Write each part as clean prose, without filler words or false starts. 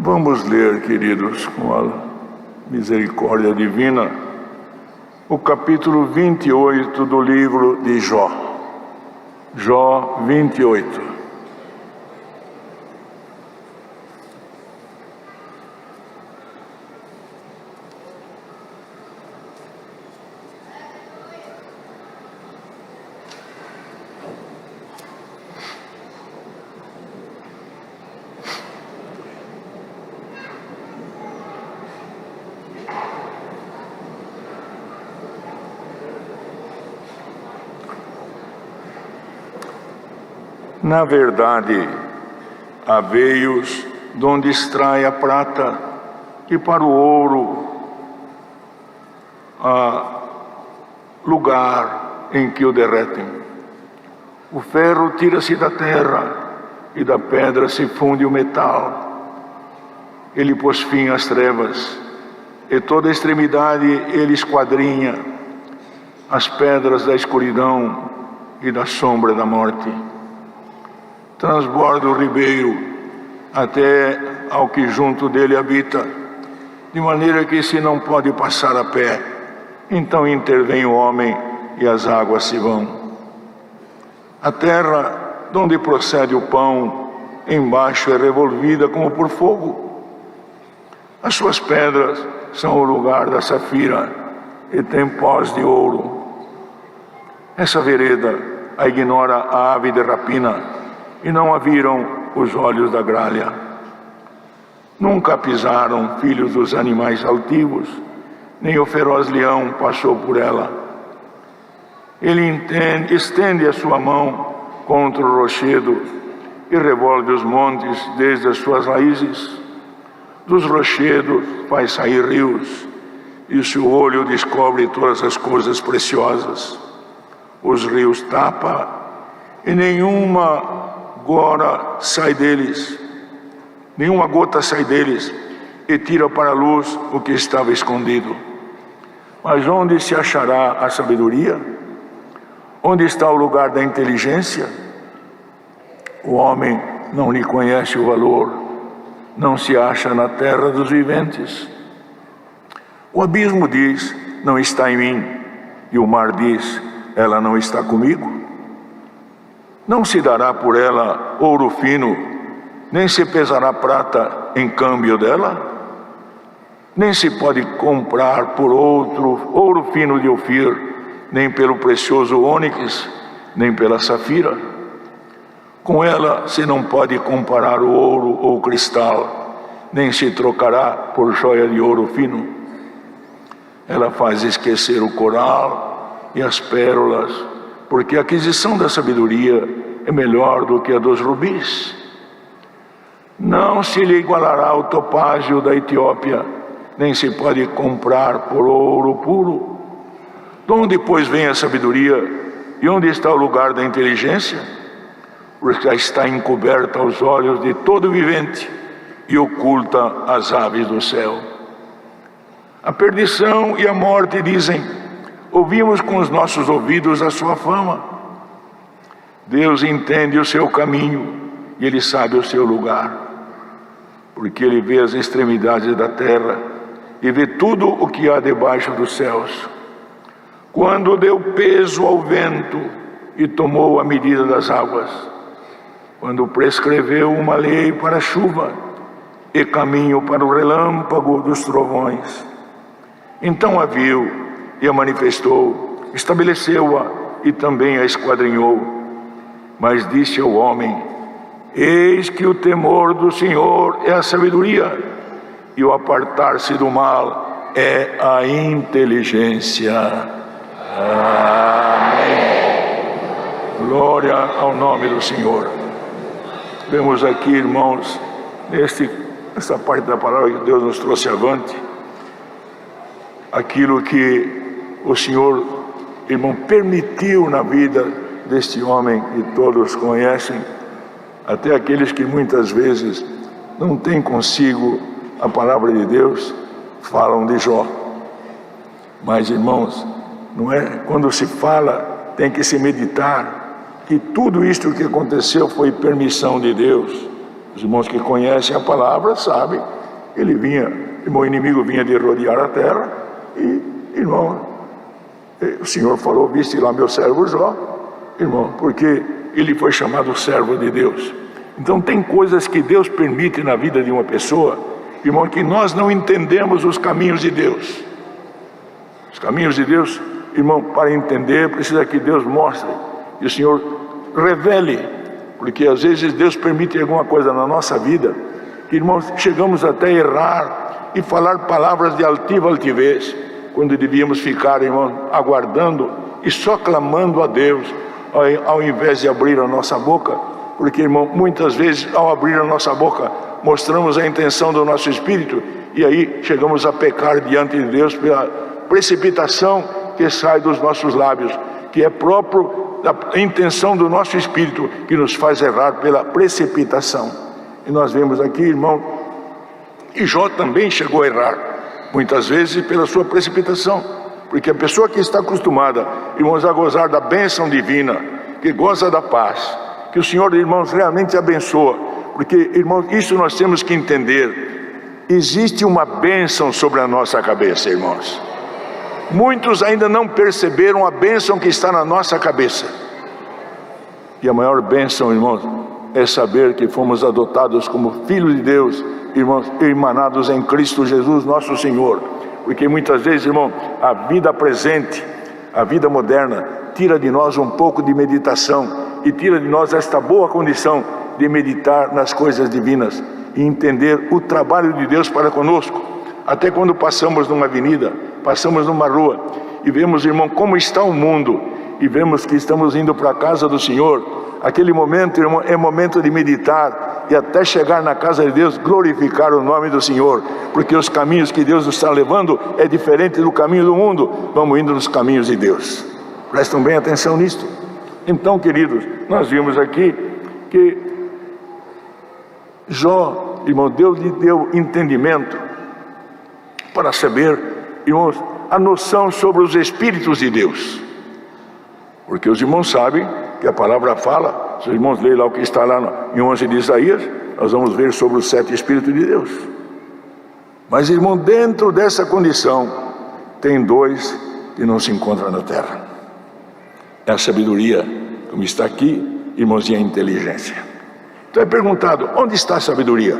Vamos ler, queridos, com a misericórdia divina, o capítulo 28 do livro de Jó. Jó 28. Na verdade, há veios de onde extrai a prata, e para o ouro há lugar em que o derretem. O ferro tira-se da terra, e da pedra se funde o metal. Ele pôs fim às trevas, e toda a extremidade ele esquadrinha as pedras da escuridão e da sombra da morte. Transborda o ribeiro até ao que junto dele habita, de maneira que se não pode passar a pé. Então intervém o homem e as águas se vão. A terra, de onde procede o pão, embaixo é revolvida como por fogo. As suas pedras são o lugar da safira e tem pós de ouro. Essa vereda a ignora a ave de rapina, e não a viram os olhos da gralha. Nunca pisaram filhos dos animais altivos, nem o feroz leão passou por ela. Ele estende a sua mão contra o rochedo e revolve os montes desde as suas raízes. Dos rochedos faz sair rios, e o seu olho descobre todas as coisas preciosas. Os rios tapa, e nenhuma gota sai deles, e tira para a luz o que estava escondido. Mas onde se achará a sabedoria? Onde está o lugar da inteligência? O homem não lhe conhece o valor, não se acha na terra dos viventes. O abismo diz, não está em mim, e o mar diz, ela não está comigo. Não se dará por ela ouro fino, nem se pesará prata em câmbio dela? Nem se pode comprar por outro ouro fino de Ofir, nem pelo precioso ônix, nem pela safira. Com ela se não pode comparar o ouro ou o cristal, nem se trocará por joia de ouro fino. Ela faz esquecer o coral e as pérolas, porque a aquisição da sabedoria é melhor do que a dos rubis. Não se lhe igualará o topázio da Etiópia, nem se pode comprar por ouro puro. De onde, pois, vem a sabedoria, e onde está o lugar da inteligência? Porque está encoberta aos olhos de todo vivente, e oculta às aves do céu. A perdição e a morte dizem, ouvimos com os nossos ouvidos a sua fama. Deus entende o seu caminho e Ele sabe o seu lugar, porque Ele vê as extremidades da terra e vê tudo o que há debaixo dos céus. Quando deu peso ao vento e tomou a medida das águas, quando prescreveu uma lei para a chuva e caminho para o relâmpago dos trovões, então a viu e a manifestou, estabeleceu-a e também a esquadrinhou. Mas disse ao homem, eis que o temor do Senhor é a sabedoria, e o apartar-se do mal é a inteligência. Amém. Glória ao nome do Senhor. Vemos aqui, irmãos, nesta parte da palavra que Deus nos trouxe avante, aquilo que o Senhor, irmão, permitiu na vida deste homem que todos conhecem, até aqueles que muitas vezes não têm consigo a palavra de Deus, falam de Jó. Mas, irmãos, não é? Quando se fala, tem que se meditar que tudo isto que aconteceu foi permissão de Deus. Os irmãos que conhecem a palavra sabem, o inimigo vinha de rodear a terra, e, irmão, o Senhor falou: viste lá meu servo Jó, irmão, porque ele foi chamado servo de Deus. Então tem coisas que Deus permite na vida de uma pessoa, irmão, que nós não entendemos os caminhos de Deus. Os caminhos de Deus, irmão, para entender, precisa que Deus mostre, e o Senhor revele, porque às vezes Deus permite alguma coisa na nossa vida, que, irmãos, chegamos até a errar e falar palavras de altivez, quando devíamos ficar, irmão, aguardando e só clamando a Deus, ao invés de abrir a nossa boca, porque, irmão, muitas vezes ao abrir a nossa boca, mostramos a intenção do nosso espírito, e aí chegamos a pecar diante de Deus pela precipitação que sai dos nossos lábios, que é próprio da intenção do nosso espírito, que nos faz errar pela precipitação. E nós vemos aqui, irmão, que Jó também chegou a errar, muitas vezes pela sua precipitação, porque a pessoa que está acostumada, irmãos, a gozar da bênção divina, que goza da paz, que o Senhor, irmãos, realmente abençoa, porque, irmãos, isso nós temos que entender, existe uma bênção sobre a nossa cabeça, irmãos. Muitos ainda não perceberam a bênção que está na nossa cabeça, e a maior bênção, irmãos, é saber que fomos adotados como filhos de Deus, irmãos, irmanados em Cristo Jesus, nosso Senhor. Porque muitas vezes, irmão, a vida presente, a vida moderna, tira de nós um pouco de meditação, e tira de nós esta boa condição de meditar nas coisas divinas, e entender o trabalho de Deus para conosco. Até quando passamos numa avenida, passamos numa rua, e vemos, irmão, como está o mundo, e vemos que estamos indo para a casa do Senhor, aquele momento, irmão, é momento de meditar, e até chegar na casa de Deus, glorificar o nome do Senhor, porque os caminhos que Deus nos está levando é diferente do caminho do mundo. Vamos indo nos caminhos de Deus. Prestam bem atenção nisto. Então, queridos, nós vimos aqui que Jó, irmão, Deus lhe deu entendimento para saber, irmãos, a noção sobre os Espíritos de Deus, porque os irmãos sabem que a palavra fala. Se os irmãos lerem lá o que está lá em 11 de Isaías, nós vamos ver sobre os 7 Espíritos de Deus. Mas, irmão, dentro dessa condição, tem 2 que não se encontram na terra. É a sabedoria, como está aqui, irmãos, e a inteligência. Então é perguntado, onde está a sabedoria?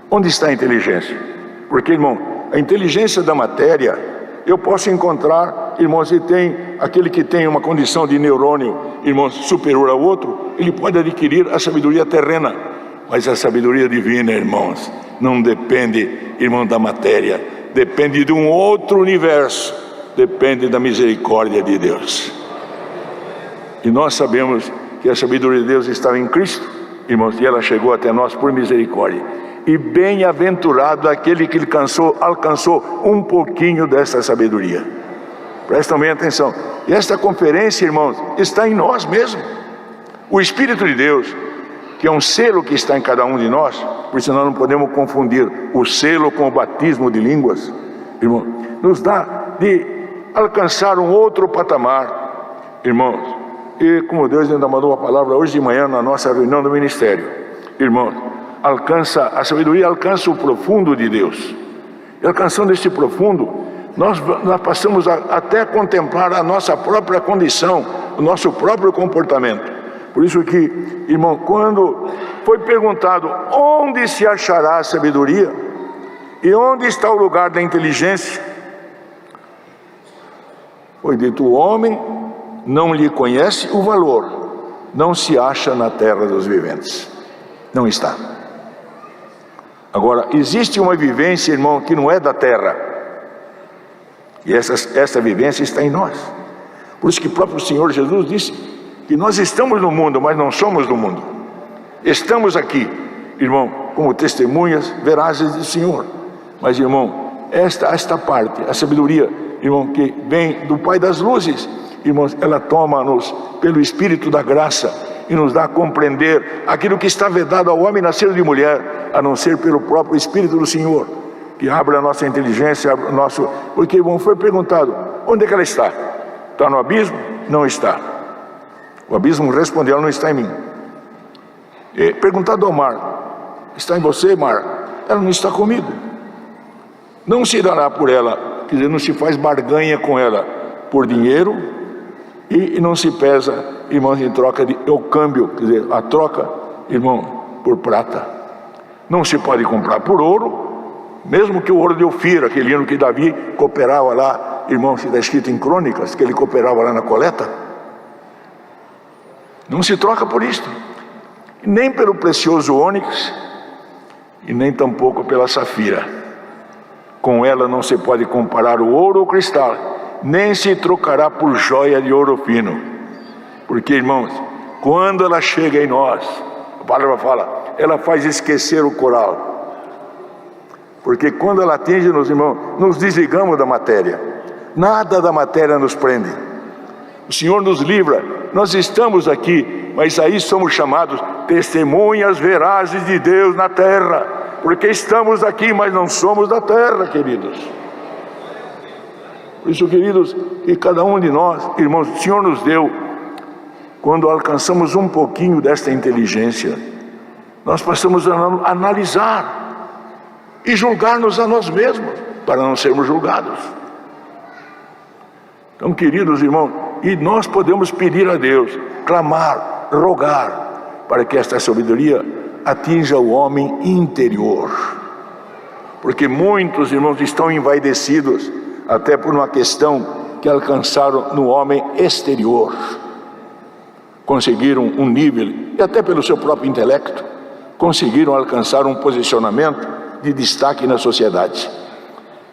Onde está a inteligência? Porque, irmão, a inteligência da matéria, eu posso encontrar, irmãos, e tem aquele que tem uma condição de neurônio, irmãos, superior ao outro, ele pode adquirir a sabedoria terrena, mas a sabedoria divina, irmãos, não depende, irmão, da matéria, depende de um outro universo, depende da misericórdia de Deus. E nós sabemos que a sabedoria de Deus estava em Cristo, irmãos, e ela chegou até nós por misericórdia. E bem-aventurado aquele que alcançou um pouquinho dessa sabedoria. Prestam bem atenção. E esta conferência, irmãos, está em nós mesmos. O Espírito de Deus, que é um selo que está em cada um de nós, por isso nós não podemos confundir o selo com o batismo de línguas, irmão, nos dá de alcançar um outro patamar, irmãos. E como Deus ainda mandou uma palavra hoje de manhã na nossa reunião do ministério, irmãos, a sabedoria alcança o profundo de Deus. E alcançando este profundo, nós passamos até contemplar a nossa própria condição, o nosso próprio comportamento. Por isso que, irmão, quando foi perguntado onde se achará a sabedoria e onde está o lugar da inteligência, foi dito: o homem não lhe conhece o valor, não se acha na terra dos viventes. Não está. Agora, existe uma vivência, irmão, que não é da terra, e essa vivência está em nós. Por isso que o próprio Senhor Jesus disse que nós estamos no mundo, mas não somos do mundo. Estamos aqui, irmão, como testemunhas verazes do Senhor. Mas, irmão, esta parte, a sabedoria, irmão, que vem do Pai das luzes, irmãos, ela toma-nos pelo Espírito da graça e nos dá a compreender aquilo que está vedado ao homem nascido de mulher, a não ser pelo próprio Espírito do Senhor, que abre a nossa inteligência, abre o nosso... Porque, irmão, foi perguntado, onde é que ela está? Está no abismo? Não está. O abismo respondeu, ela não está em mim. E perguntado ao mar, está em você, Mar, ela não está comigo. Não se dará por ela, quer dizer, não se faz barganha com ela por dinheiro e não se pesa, irmãos, em troca de o câmbio, quer dizer, a troca, irmão, por prata. Não se pode comprar por ouro, mesmo que o ouro de Ofir, aquele ano que Davi cooperava lá, irmão, se está escrito em Crônicas, que ele cooperava lá na coleta. Não se troca por isto, nem pelo precioso ônix, e nem tampouco pela safira. Com ela não se pode comparar o ouro ou o cristal, nem se trocará por joia de ouro fino. Porque, irmãos, quando ela chega em nós, a palavra fala, ela faz esquecer o coral. Porque quando ela atinge-nos, irmãos, nos desligamos da matéria. Nada da matéria nos prende. O Senhor nos livra. Nós estamos aqui, mas aí somos chamados testemunhas verazes de Deus na terra. Porque estamos aqui, mas não somos da terra, queridos. Por isso, queridos, que cada um de nós, irmãos, o Senhor nos deu, quando alcançamos um pouquinho desta inteligência, nós passamos a analisar e julgar-nos a nós mesmos, para não sermos julgados. Então, queridos irmãos, e nós podemos pedir a Deus, clamar, rogar, para que esta sabedoria atinja o homem interior. Porque muitos irmãos estão envaidecidos, até por uma questão que alcançaram no homem exterior. Conseguiram um nível, e até pelo seu próprio intelecto, conseguiram alcançar um posicionamento de destaque na sociedade.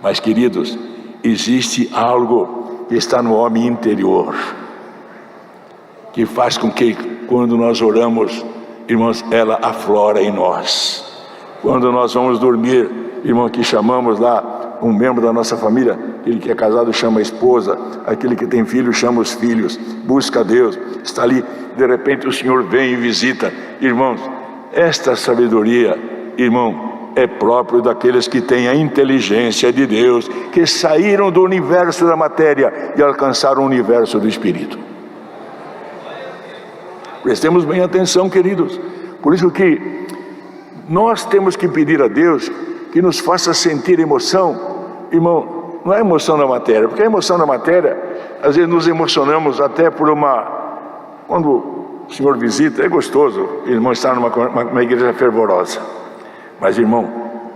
Mas, queridos, existe algo que está no homem interior, que faz com que, quando nós oramos, irmãos, ela aflora em nós. Quando nós vamos dormir, irmão, que chamamos lá um membro da nossa família, aquele que é casado chama a esposa, aquele que tem filho chama os filhos, busca a Deus, está ali, de repente o Senhor vem e visita. Irmãos, esta sabedoria, irmão, é próprio daqueles que têm a inteligência de Deus, que saíram do universo da matéria e alcançaram o universo do Espírito. Prestemos bem atenção, queridos. Por isso que nós temos que pedir a Deus que nos faça sentir emoção. Irmão, não é emoção da matéria, porque a emoção da matéria, às vezes nos emocionamos até por quando o Senhor visita, é gostoso, irmão, estar numa igreja fervorosa. Mas, irmão,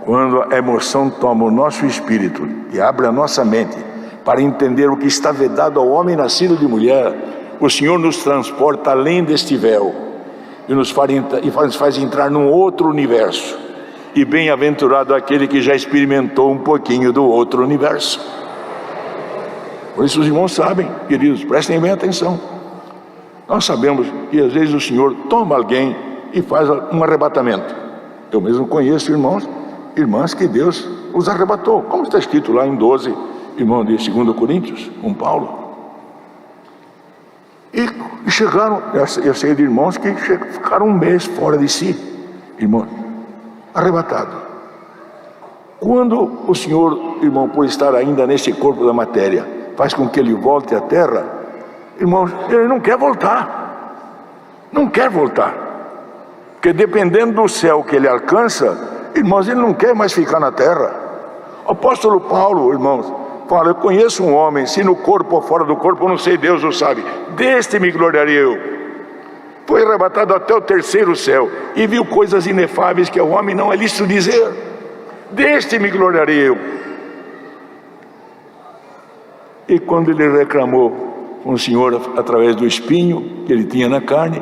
quando a emoção toma o nosso espírito e abre a nossa mente para entender o que está vedado ao homem nascido de mulher, o Senhor nos transporta além deste véu e nos faz entrar num outro universo. E bem-aventurado aquele que já experimentou um pouquinho do outro universo. Por isso os irmãos sabem, queridos, prestem bem atenção. Nós sabemos que às vezes o Senhor toma alguém e faz um arrebatamento. Eu mesmo conheço irmãos, irmãs que Deus os arrebatou, como está escrito lá em 12, irmão, de 2 Coríntios, com Paulo. E chegaram, eu sei de irmãos que ficaram um mês fora de si, irmão, arrebatado. Quando o Senhor, irmão, por estar ainda nesse corpo da matéria, faz com que ele volte à terra, irmãos, ele não quer voltar. Não quer voltar. Porque dependendo do céu que ele alcança, irmãos, ele não quer mais ficar na terra. O apóstolo Paulo, irmãos, fala, eu conheço um homem, se no corpo ou fora do corpo, eu não sei, Deus o sabe. Deste me gloriarei eu. Foi arrebatado até o 3º céu e viu coisas inefáveis que ao homem não é lícito dizer. Deste me gloriarei eu. E quando ele reclamou com o Senhor através do espinho que ele tinha na carne,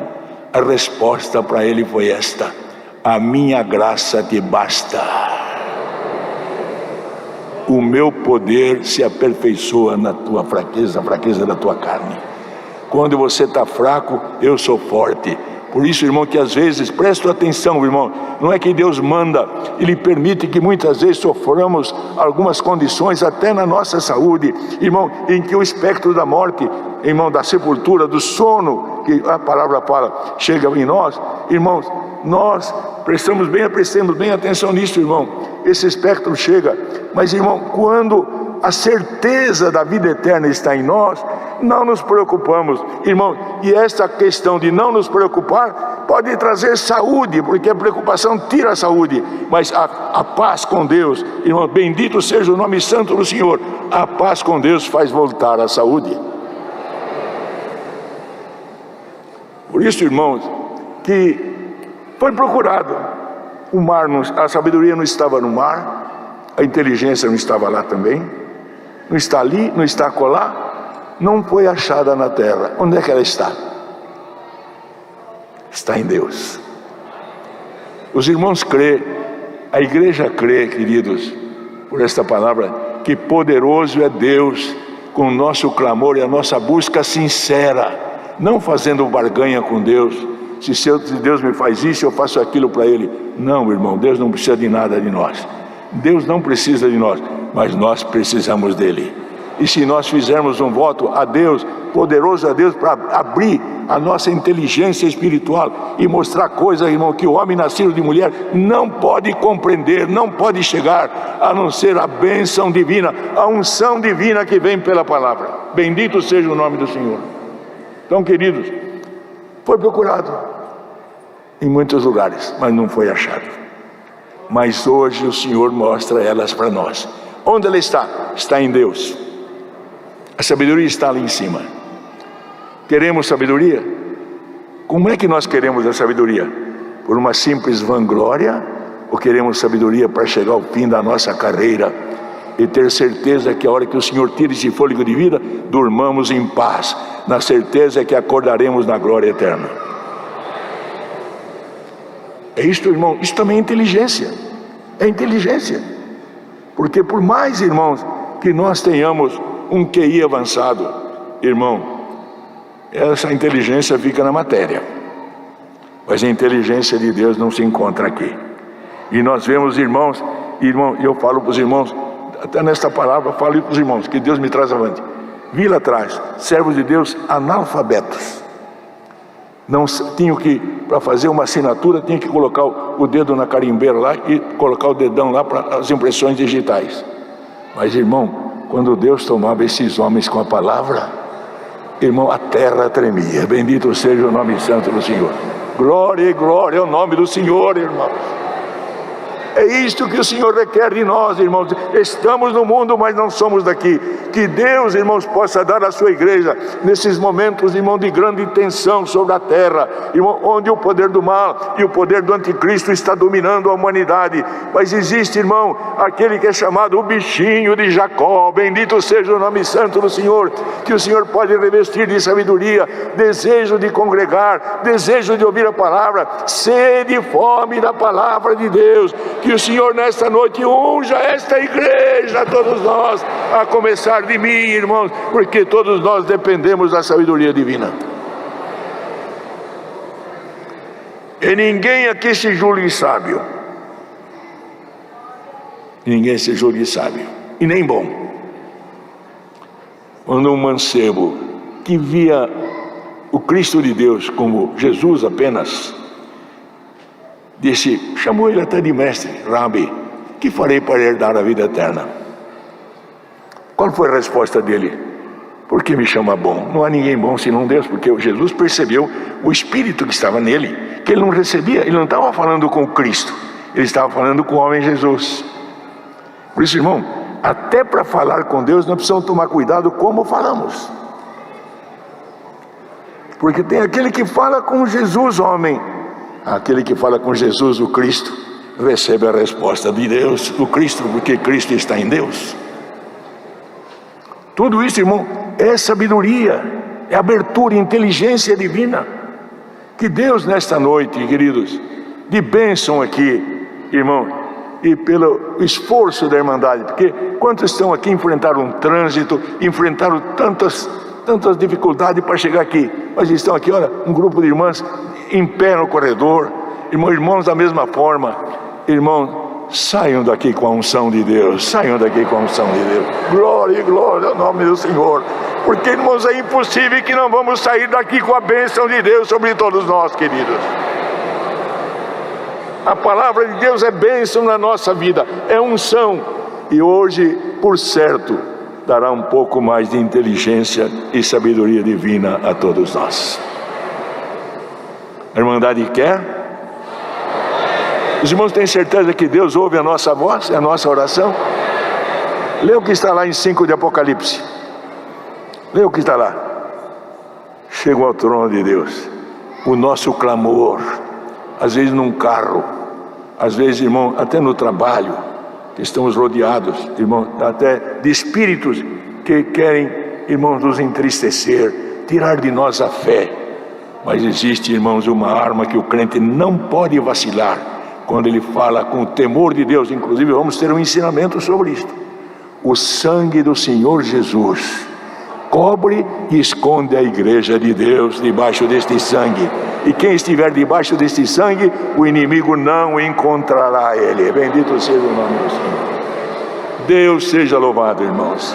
a resposta para ele foi esta: a minha graça te basta. O meu poder se aperfeiçoa na tua fraqueza, a fraqueza da tua carne. Quando você está fraco, eu sou forte. Por isso, irmão, que às vezes, presta atenção, irmão, não é que Deus manda, Ele permite que muitas vezes soframos algumas condições, até na nossa saúde, irmão, em que o espectro da morte, irmão, da sepultura, do sono, que a palavra fala, chega em nós, irmãos, nós prestemos bem atenção nisso, irmão, esse espectro chega, mas, irmão, quando a certeza da vida eterna está em nós, não nos preocupamos, irmão. E esta questão de não nos preocupar pode trazer saúde, porque a preocupação tira a saúde, mas a paz com Deus, irmão, bendito seja o nome santo do Senhor, a paz com Deus faz voltar a saúde. Por isso, irmãos, que foi procurado o mar, a sabedoria não estava no mar, a inteligência não estava lá também, não está ali, não está acolá, não foi achada na terra. Onde é que ela está? Está em Deus. Os irmãos crê, a igreja crê, queridos, por esta palavra, que poderoso é Deus com o nosso clamor e a nossa busca sincera, não fazendo barganha com Deus. Se Deus me faz isso, eu faço aquilo para Ele. Não, irmão, Deus não precisa de nada de nós. Deus não precisa de nós, mas nós precisamos dEle. E se nós fizermos um voto a Deus, poderoso a Deus, para abrir a nossa inteligência espiritual e mostrar coisas, irmão, que o homem nascido de mulher não pode compreender, não pode chegar, a não ser a bênção divina, a unção divina que vem pela palavra. Bendito seja o nome do Senhor. Então, queridos, foi procurado em muitos lugares, mas não foi achado. Mas hoje o Senhor mostra elas para nós. Onde ela está? Está em Deus. A sabedoria está ali em cima. Queremos sabedoria? Como é que nós queremos a sabedoria? Por uma simples vanglória? Ou queremos sabedoria para chegar ao fim da nossa carreira e ter certeza que a hora que o Senhor tira esse fôlego de vida, durmamos em paz, na certeza que acordaremos na glória eterna? É isto, irmão, isso também é inteligência. É inteligência. Porque por mais, irmãos, que nós tenhamos um QI avançado, irmão, essa inteligência fica na matéria, mas a inteligência de Deus não se encontra aqui. E nós vemos, irmãos, eu falo para os irmãos, até nesta palavra, eu falo para os irmãos, que Deus me traz avante. Vi lá atrás, servos de Deus analfabetos. Não tinham que, para fazer uma assinatura, tinha que colocar o dedo na carimbeira lá e colocar o dedão lá para as impressões digitais. Mas, irmão, quando Deus tomava esses homens com a palavra, irmão, a terra tremia. Bendito seja o nome santo do Senhor. Glória e glória ao nome do Senhor, irmão. É isto que o Senhor requer de nós, irmãos. Estamos no mundo, mas não somos daqui. Que Deus, irmãos, possa dar à sua igreja, nesses momentos, irmão, de grande tensão sobre a terra, irmão, onde o poder do mal e o poder do anticristo está dominando a humanidade. Mas existe, irmão, aquele que é chamado o bichinho de Jacó. Bendito seja o nome santo do Senhor. Que o Senhor pode revestir de sabedoria, desejo de congregar, desejo de ouvir a palavra, sede e fome da palavra de Deus. Que o Senhor nesta noite unja esta igreja, todos nós, a começar de mim, irmãos, porque todos nós dependemos da sabedoria divina. E ninguém aqui se julgue sábio. Ninguém se julgue sábio, e nem bom. Quando um mancebo que via o Cristo de Deus como Jesus apenas, chamou ele até de mestre, Rabi, que farei para herdar a vida eterna? Qual foi a resposta dele? Por que me chama bom? Não há ninguém bom senão Deus, porque Jesus percebeu o Espírito que estava nele, que ele não recebia, ele não estava falando com Cristo, ele estava falando com o homem Jesus. Por isso, irmão, até para falar com Deus nós precisamos tomar cuidado como falamos, porque tem aquele que fala com Jesus, homem. Aquele que fala com Jesus, o Cristo, recebe a resposta de Deus, o Cristo, porque Cristo está em Deus. Tudo isso, irmão, é sabedoria, é abertura, inteligência divina. Que Deus nesta noite, queridos, de bênção aqui, irmão, e pelo esforço da Irmandade, porque quantos estão aqui enfrentaram um trânsito, enfrentaram tantas dificuldades para chegar aqui, mas estão aqui, olha, um grupo de irmãs em pé no corredor, irmãos da mesma forma. Irmão, saiam daqui com a unção de Deus, saiam daqui com a unção de Deus. Glória e glória ao nome do Senhor, porque, irmãos, é impossível que não vamos sair daqui com a bênção de Deus sobre todos nós, queridos. A palavra de Deus é bênção na nossa vida, é unção. E hoje, por certo, dará um pouco mais de inteligência e sabedoria divina a todos nós. A Irmandade quer? Os irmãos têm certeza que Deus ouve a nossa voz, a nossa oração? Lê o que está lá em 5 de Apocalipse. Lê o que está lá. Chegam ao trono de Deus. O nosso clamor, às vezes num carro, às vezes, irmão, até no trabalho, que estamos rodeados, irmão, até de espíritos que querem, irmãos, nos entristecer, tirar de nós a fé. Mas existe, irmãos, uma arma que o crente não pode vacilar, quando ele fala com o temor de Deus. Inclusive vamos ter um ensinamento sobre isto. O sangue do Senhor Jesus cobre e esconde a igreja de Deus debaixo deste sangue. E quem estiver debaixo deste sangue, o inimigo não encontrará ele. Bendito seja o nome do Senhor. Deus seja louvado, irmãos.